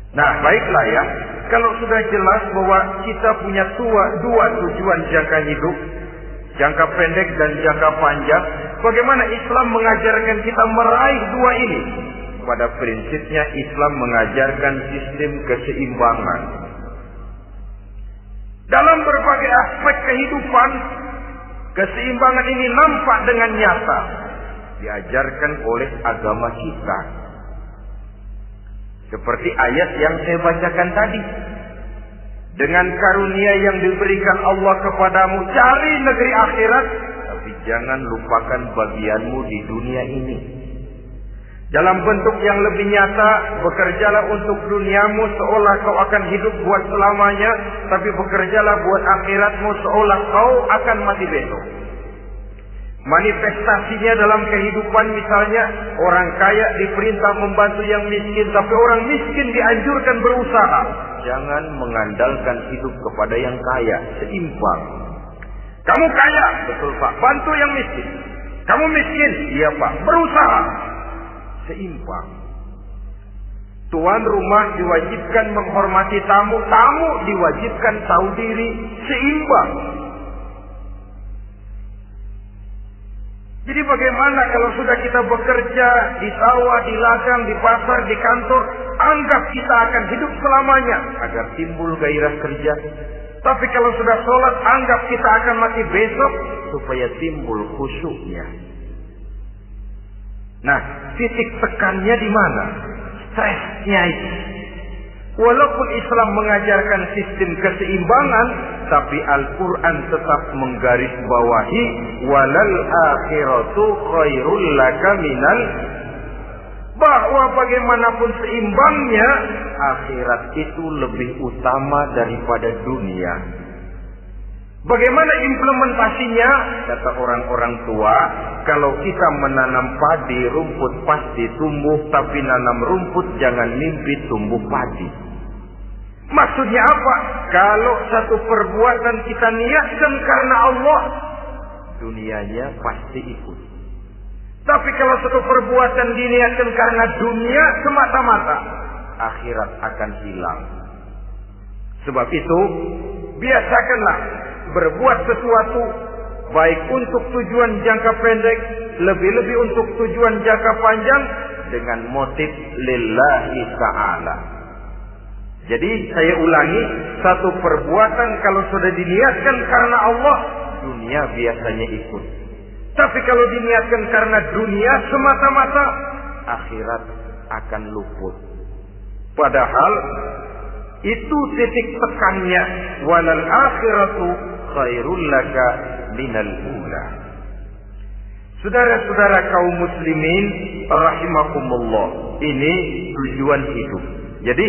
Nah, baiklah ya. Kalau sudah jelas bahwa kita punya dua tujuan jangka hidup, jangka pendek dan jangka panjang, bagaimana Islam mengajarkan kita meraih dua ini? Pada prinsipnya Islam mengajarkan sistem keseimbangan. Dalam berbagai aspek kehidupan, keseimbangan ini nampak dengan nyata diajarkan oleh agama kita. Seperti ayat yang saya bacakan tadi. Dengan karunia yang diberikan Allah kepadamu, cari negeri akhirat, tapi jangan lupakan bagianmu di dunia ini. Dalam bentuk yang lebih nyata, bekerjalah untuk duniamu seolah kau akan hidup buat selamanya, tapi bekerjalah buat akhiratmu seolah kau akan mati besok. Manifestasinya dalam kehidupan misalnya, orang kaya diperintah membantu yang miskin, tapi orang miskin dianjurkan berusaha. Jangan mengandalkan hidup kepada yang kaya, seimbang. Kamu kaya, betul Pak, bantu yang miskin. Kamu miskin, iya Pak, berusaha. Seimbang. Tuan rumah diwajibkan menghormati tamu, tamu diwajibkan tahu diri, seimbang. Jadi bagaimana kalau sudah kita bekerja di sawah, di ladang, di pasar, di kantor, anggap kita akan hidup selamanya agar timbul gairah kerja. Tapi kalau sudah sholat, anggap kita akan mati besok supaya timbul khusyuknya. Nah, titik tekannya di mana? Stresnya itu. Walaupun Islam mengajarkan sistem keseimbangan, tapi Al-Quran tetap menggarisbawahi walal akhiratu khairul laka minal, bahwa bagaimanapun seimbangnya, akhirat itu lebih utama daripada dunia. Bagaimana implementasinya? Kata orang-orang tua, kalau kita menanam padi, rumput pasti tumbuh, tapi nanam rumput jangan mimpi tumbuh padi. Maksudnya apa? Kalau satu perbuatan kita niatkan karena Allah, dunianya pasti ikut. Tapi kalau satu perbuatan diniatkan karena dunia semata-mata, akhirat akan hilang. Sebab itu, biasakanlah berbuat sesuatu baik untuk tujuan jangka pendek, lebih-lebih untuk tujuan jangka panjang dengan motif lillahi ta'ala. Jadi saya ulangi, satu perbuatan kalau sudah diniatkan karena Allah, dunia biasanya ikut. Tapi kalau diniatkan karena dunia semata-mata, akhirat akan luput. Padahal itu titik tekannya, walal akhiratu khairul laka minal ula. Saudara-saudara kaum muslimin rahimakumullah, ini tujuan hidup. Jadi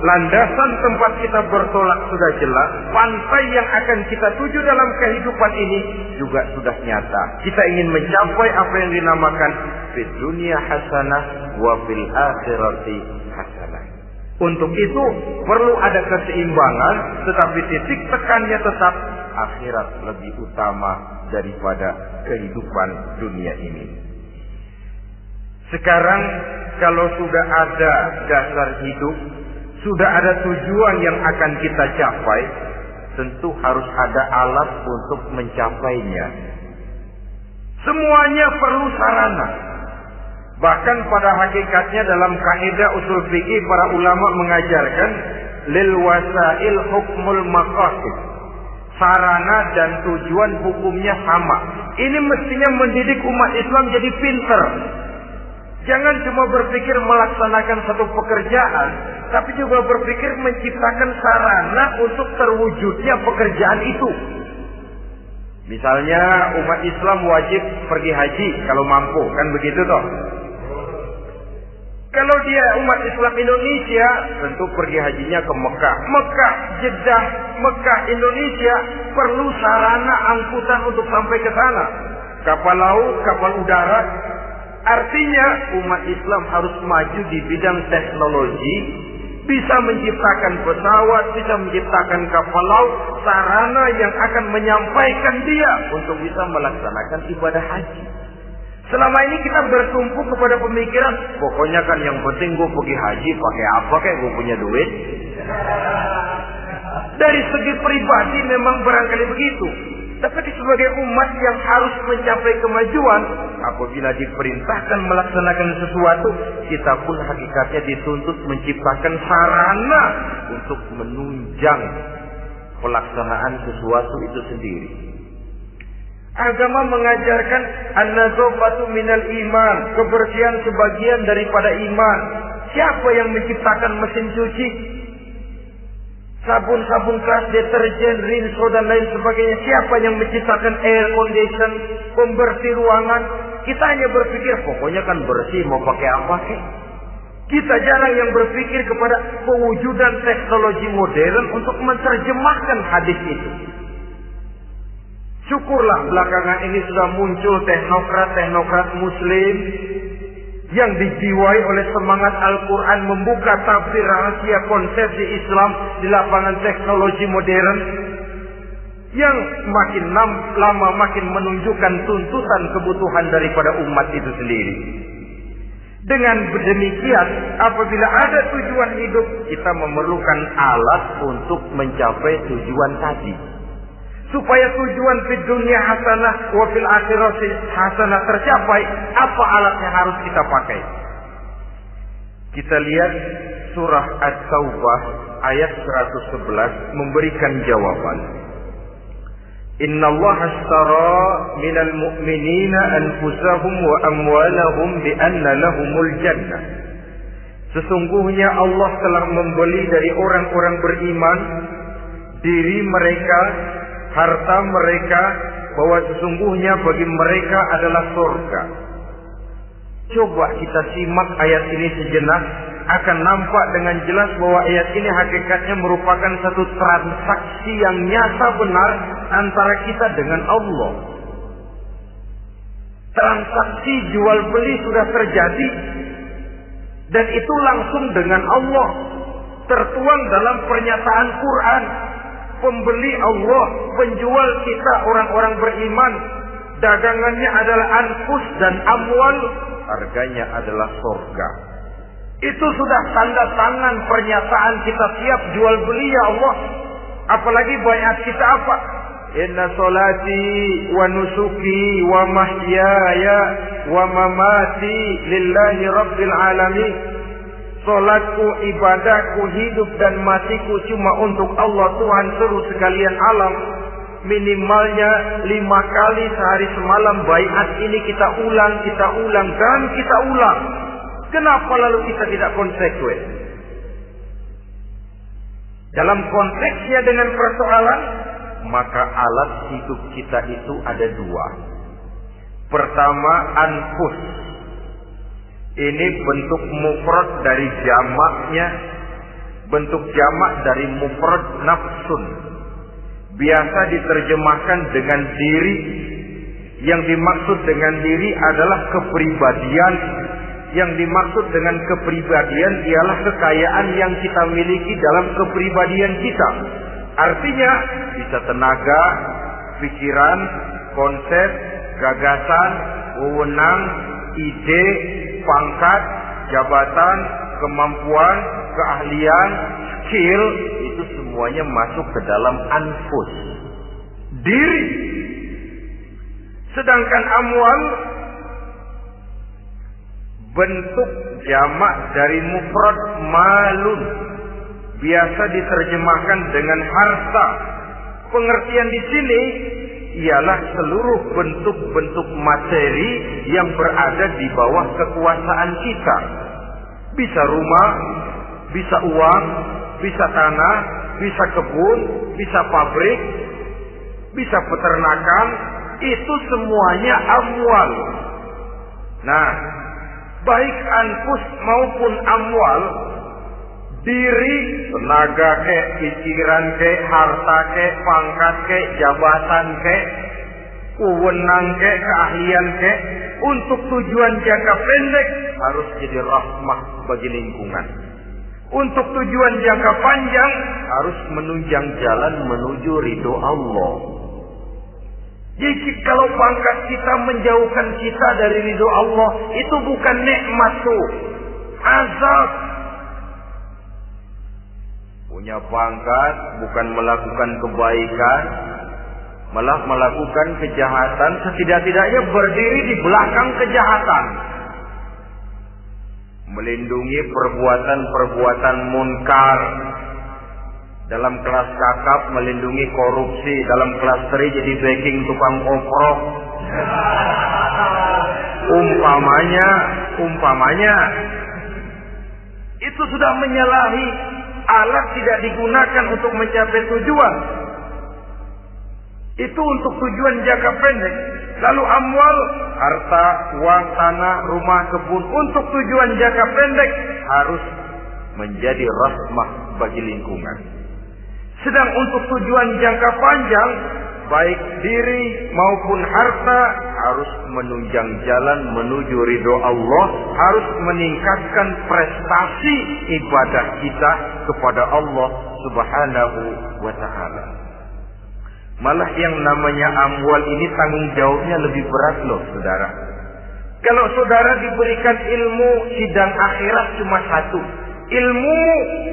landasan tempat kita bertolak sudah jelas, pantai yang akan kita tuju dalam kehidupan ini juga sudah nyata. Kita ingin mencapai apa yang dinamakan fid dunya hasanah wa fil akhirati hasanah. Untuk itu perlu ada keseimbangan, tetapi titik tekannya tetap akhirat lebih utama daripada kehidupan dunia ini. Sekarang kalau sudah ada dasar hidup, sudah ada tujuan yang akan kita capai, tentu harus ada alat untuk mencapainya. Semuanya perlu sarana. Bahkan pada hakikatnya dalam kaidah usul fikih para ulama mengajarkan lil wasail hukmul maqasid. Sarana dan tujuan hukumnya sama. Ini mestinya mendidik umat Islam jadi pinter. Jangan cuma berpikir melaksanakan satu pekerjaan, tapi juga berpikir menciptakan sarana untuk terwujudnya pekerjaan itu. Misalnya umat Islam wajib pergi haji kalau mampu, kan begitu toh? Kalau dia umat Islam Indonesia, tentu pergi hajinya ke Mekah. Mekah, Jeddah, Mekah, Indonesia perlu sarana angkutan untuk sampai ke sana. Kapal laut, kapal udara. Artinya umat Islam harus maju di bidang teknologi, bisa menciptakan pesawat, bisa menciptakan kapal laut, sarana yang akan menyampaikan dia untuk bisa melaksanakan ibadah haji. Selama ini kita bertumpu kepada pemikiran, pokoknya kan yang penting gue pergi haji pakai apa kayak gue punya duit. Dari segi pribadi memang barangkali begitu. Tapi sebagai umat yang harus mencapai kemajuan, apabila diperintahkan melaksanakan sesuatu, kita pun hakikatnya dituntut menciptakan sarana untuk menunjang pelaksanaan sesuatu itu sendiri. Agama mengajarkan an-nazafatu minal iman, kebersihan sebagian daripada iman. Siapa yang menciptakan mesin cuci? sabun keras, deterjen, rinso dan lain sebagainya. Siapa yang menciptakan air condition, pembersih ruangan? Kita hanya berpikir pokoknya kan bersih, mau pakai apa kek? Kita jarang yang berpikir kepada pewujudan teknologi modern untuk menerjemahkan hadis itu. Syukurlah belakangan ini sudah muncul teknokrat muslim yang dijiwai oleh semangat Al-Quran membuka tafsir rahasia konsepsi Islam di lapangan teknologi modern yang makin lama makin menunjukkan tuntutan kebutuhan daripada umat itu sendiri. Dengan demikian, apabila ada tujuan hidup, kita memerlukan alat untuk mencapai tujuan tadi. Supaya tujuan fid dunya hasanah wa fil akhirati hasanah tercapai, apa alat yang harus kita pakai? Kita lihat surah At-Taubah ayat 111 memberikan jawaban. Innallaha ashtara minal mu'minina anfusahum wa amwalahum bi anna lahumul jannah. Sesungguhnya Allah telah membeli dari orang-orang beriman diri mereka, harta mereka, bahwa sesungguhnya bagi mereka adalah surga. Coba kita simak ayat ini sejenak, akan nampak dengan jelas bahwa ayat ini hakikatnya merupakan satu transaksi yang nyata benar antara kita dengan Allah. Transaksi jual beli sudah terjadi, dan itu langsung dengan Allah, tertuang dalam pernyataan Quran. Pembeli Allah, penjual kita orang-orang beriman, dagangannya adalah anfus dan amwal, harganya adalah surga. Itu sudah tanda tangan pernyataan kita siap jual beli ya Allah. Apalagi baiat kita apa? Inna solati wa nusuki wa mahyaya wa mamati lillahi rabbil alamin. Solatku, ibadahku, hidup dan matiku cuma untuk Allah Tuhan seluruh sekalian alam. Minimalnya 5 kali sehari semalam baiat ini kita ulang dan kita ulang. Kenapa lalu kita tidak konsekuen? Dalam konteksnya dengan persoalan, maka alat hidup kita itu ada 2. Pertama, anfus. Ini bentuk mufrad dari jamaknya, bentuk jamak dari mufrad nafsun. Biasa diterjemahkan dengan diri. Yang dimaksud dengan diri adalah kepribadian. Yang dimaksud dengan kepribadian ialah kekayaan yang kita miliki dalam kepribadian kita. Artinya bisa tenaga, pikiran, konsep, gagasan, wewenang, ide, pangkat, jabatan, kemampuan, keahlian, skill, itu semuanya masuk ke dalam anfus, diri. Sedangkan amwal bentuk jamak dari mufrad malun, biasa diterjemahkan dengan harta. Pengertian di sini ialah seluruh bentuk-bentuk materi yang berada di bawah kekuasaan kita. Bisa rumah, bisa uang, bisa tanah, bisa kebun, bisa pabrik, bisa peternakan, itu semuanya amwal. Nah, baik anfus maupun amwal, diri, tenaga ke, pikiran ke, harta ke, pangkat ke, jabatan ke, wewenang ke, keahlian ke, untuk tujuan jangka pendek harus jadi rahmah bagi lingkungan. Untuk tujuan jangka panjang harus menunjang jalan menuju ridho Allah. Jadi kalau pangkat kita menjauhkan kita dari ridho Allah, itu bukan nikmat tuh, azab. Punya pangkat bukan melakukan kebaikan, malah melakukan kejahatan, setidak-tidaknya berdiri di belakang kejahatan. Melindungi perbuatan-perbuatan munkar. Dalam kelas kakap melindungi korupsi, dalam kelas 3 jadi backing tukang oprok. Umpamanya itu sudah menyalahi Alat tidak digunakan untuk mencapai tujuan. Itu untuk tujuan jangka pendek. Lalu amwal, harta, uang, tanah, rumah, kebun, untuk tujuan jangka pendek harus menjadi rahmah bagi lingkungan. Sedang untuk tujuan jangka panjang, baik diri maupun harta harus menunjang jalan menuju ridho Allah, harus meningkatkan prestasi ibadah kita kepada Allah Subhanahu wa ta'ala. Malah yang namanya amwal ini tanggung jawabnya lebih berat loh, saudara. Kalau saudara diberikan ilmu, sidang akhirat cuma satu. Ilmu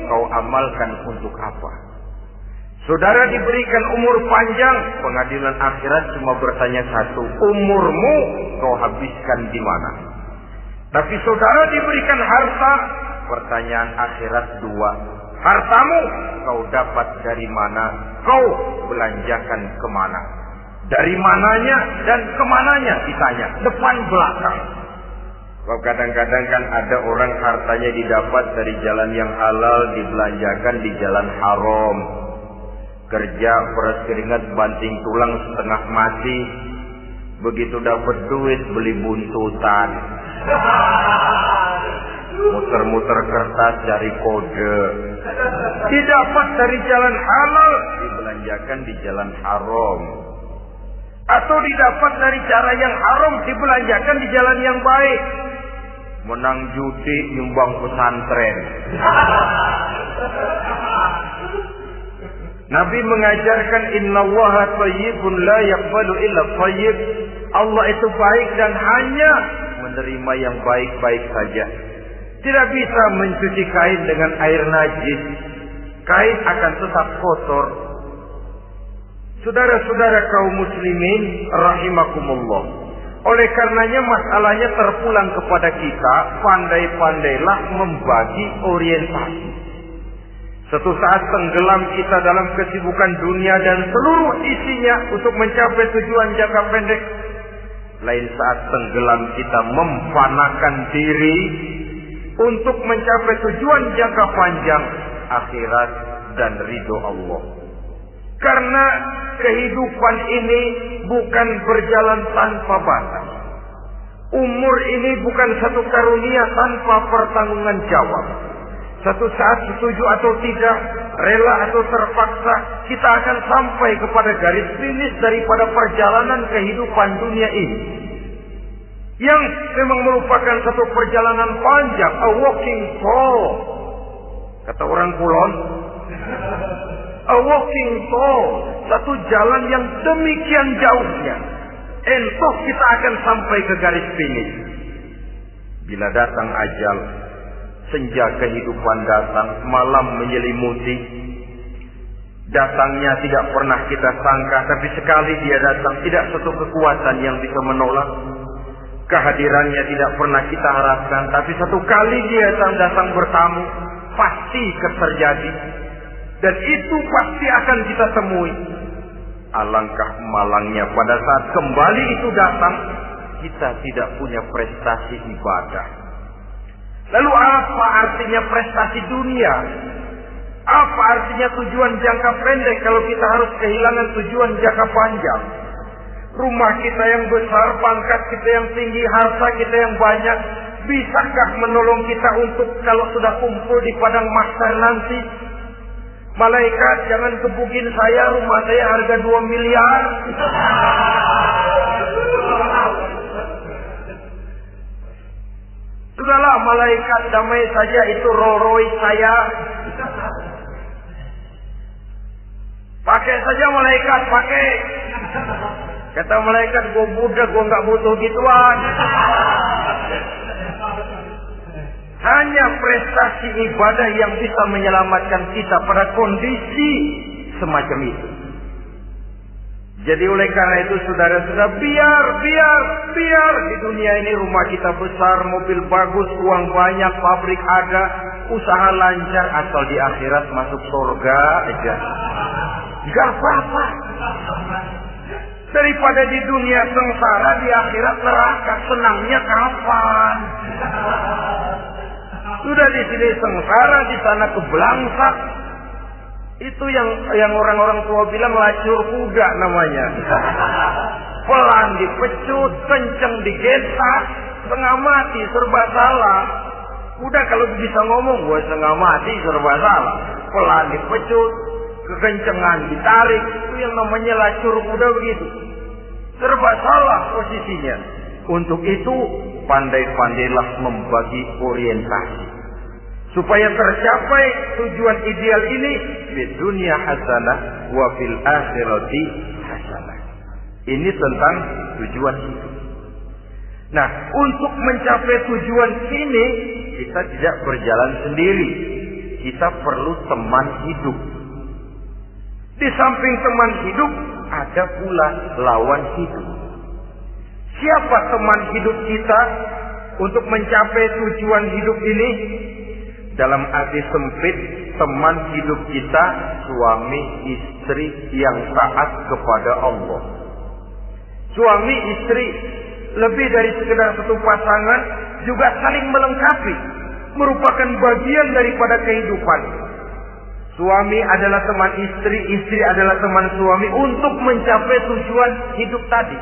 kau amalkan untuk apa? Saudara diberikan umur panjang, pengadilan akhirat cuma bertanya satu, umurmu kau habiskan di mana? Tapi saudara diberikan harta, pertanyaan akhirat dua, hartamu kau dapat dari mana? Kau belanjakan kemana? Dari mananya dan kemananya ditanya, depan belakang. Kadang-kadang kan ada orang hartanya didapat dari jalan yang halal, dibelanjakan di jalan haram. Kerja peras keringat banting tulang setengah mati, begitu dapat duit beli buntutan, muter-muter kertas cari kode. Didapat dari jalan halal, dibelanjakan di jalan haram. Atau didapat dari cara yang haram, dibelanjakan di jalan yang baik. Menang judi, nyumbang pesantren. Nabi mengajarkan innallaha thayyibun la yaqbalu illa thayyib. Allah itu baik dan hanya menerima yang baik-baik saja. Tidak bisa mencuci kain dengan air najis. Kain akan tetap kotor. Saudara-saudara kaum muslimin rahimakumullah. Oleh karenanya masalahnya terpulang kepada kita, pandai-pandailah membagi orientasi. Suatu saat tenggelam kita dalam kesibukan dunia dan seluruh isinya untuk mencapai tujuan jangka pendek. Lain saat tenggelam kita memfanakan diri untuk mencapai tujuan jangka panjang, akhirat dan ridho Allah. Karena kehidupan ini bukan berjalan tanpa batas. Umur ini bukan satu karunia tanpa pertanggungan jawab. Satu saat setuju atau tidak, rela atau terpaksa, kita akan sampai kepada garis finish daripada perjalanan kehidupan dunia ini. Yang memang merupakan satu perjalanan panjang, a walking tour. Kata orang Kulon, a walking tour, satu jalan yang demikian jauhnya. Entah kita akan sampai ke garis finish. Bila datang ajal, senja kehidupan datang, malam menyelimuti. Datangnya tidak pernah kita sangka, tapi sekali dia datang, tidak satu kekuatan yang bisa menolak. Kehadirannya tidak pernah kita harapkan, tapi satu kali dia datang bertamu, pasti terjadi. Dan itu pasti akan kita temui. Alangkah malangnya pada saat kembali itu datang, kita tidak punya prestasi ibadah. Lalu apa artinya prestasi dunia? Apa artinya tujuan jangka pendek kalau kita harus kehilangan tujuan jangka panjang? Rumah kita yang besar, pangkat kita yang tinggi, harta kita yang banyak, bisakah menolong kita untuk kalau sudah kumpul di padang mahsyar nanti? Malaikat, jangan gebukin saya, rumah saya harga 2 miliar. Sudahlah malaikat, damai saja, itu Rolls Royce saya. Pakai saja malaikat, pakai. Kata malaikat, gue budak, gue gak butuh gituan. Hanya prestasi ibadah yang bisa menyelamatkan kita pada kondisi semacam itu. Jadi oleh karena itu saudara-saudara, biar di dunia ini rumah kita besar, mobil bagus, uang banyak, pabrik ada, usaha lancar, asal di akhirat masuk surga aja. Gak apa-apa. Daripada di dunia sengsara, di akhirat neraka, senangnya kapan? Sudah di sini sengsara, di sana kebelangsak. Itu yang orang-orang tua bilang lacur kuda namanya. Pelan dipecut, kenceng digetak, setengah mati, serba salah. Udah kalau bisa ngomong, gue setengah mati, serba salah. Pelan dipecut, kekencengan ditarik, itu yang namanya lacur kuda begitu. Serba salah posisinya. Untuk itu, pandai-pandailah membagi orientasi. Supaya tercapai tujuan ideal ini, di dunia hasanah, wa fil akhirati hasanah. Ini tentang tujuan hidup. Nah, untuk mencapai tujuan ini, kita tidak berjalan sendiri. Kita perlu teman hidup. Di samping teman hidup, ada pula lawan hidup. Siapa teman hidup kita untuk mencapai tujuan hidup ini? Dalam arti sempit, teman hidup kita suami istri yang taat kepada Allah. Suami istri lebih dari sekedar satu pasangan, juga saling melengkapi, merupakan bagian daripada kehidupan. Suami adalah teman istri, istri adalah teman suami untuk mencapai tujuan hidup tadi.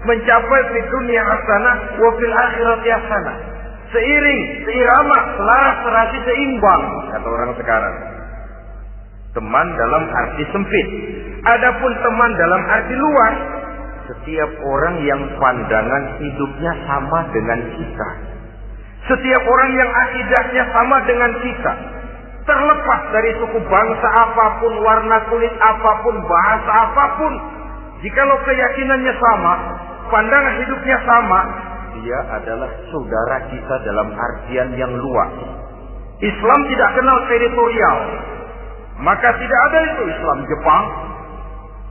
Mencapai di dunia hasanah wa fil akhirati hasanah. Seiring, seirama, selaras, serasi, seimbang, kata orang sekarang. Teman dalam arti sempit. Adapun teman dalam arti luas, setiap orang yang pandangan hidupnya sama dengan kita. Setiap orang yang akidahnya sama dengan kita. Terlepas dari suku bangsa apapun, warna kulit apapun, bahasa apapun. Jikalau keyakinannya sama, pandangan hidupnya sama, dia adalah saudara kita dalam artian yang luas. Islam tidak kenal teritorial. Maka tidak ada itu Islam Jepang.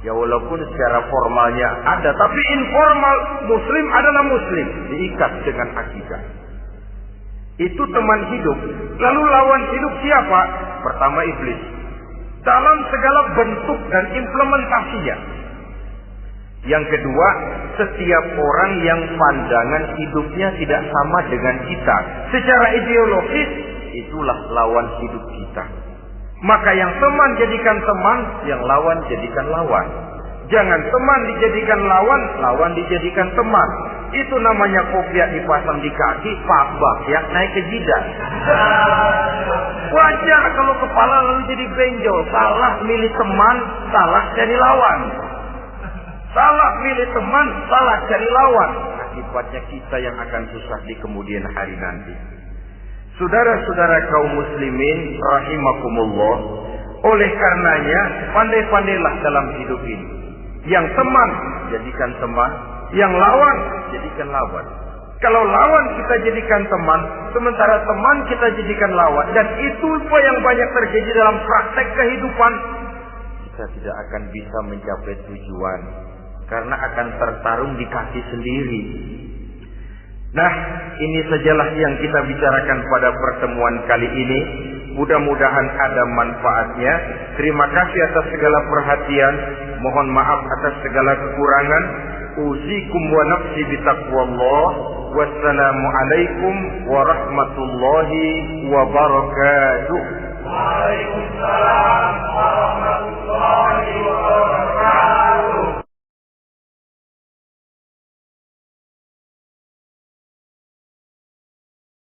Ya walaupun secara formalnya ada, tapi informal Muslim adalah Muslim, diikat dengan akidah. Itu teman hidup. Lalu lawan hidup siapa? Pertama iblis. Dalam segala bentuk dan implementasinya. Yang kedua, setiap orang yang pandangan hidupnya tidak sama dengan kita. Secara ideologis, itulah lawan hidup kita. Maka yang teman jadikan teman, yang lawan jadikan lawan. Jangan teman dijadikan lawan, lawan dijadikan teman. Itu namanya kopiah dipasang di kaki, Pak Bakyak naik ke jidat. Wajar kalau kepala lalu jadi benjol. Salah milih teman, salah cari lawan. Salah milih teman, salah cari lawan. Akibatnya kita yang akan susah di kemudian hari nanti. Saudara-saudara kaum muslimin rahimakumullah, oleh karenanya pandai-pandailah dalam hidup ini. Yang teman jadikan teman, yang lawan jadikan lawan. Kalau lawan kita jadikan teman, sementara teman kita jadikan lawan, dan itu yang banyak terjadi dalam praktek kehidupan, kita tidak akan bisa mencapai tujuan karena akan tertarung di kaki sendiri. Nah, ini sajalah yang kita bicarakan pada pertemuan kali ini. Mudah-mudahan ada manfaatnya. Terima kasih atas segala perhatian. Mohon maaf atas segala kekurangan. Uzikum wa nafsi bitaqwallah. Wassalamualaikum warahmatullahi wabarakatuh. Waalaikumsalam.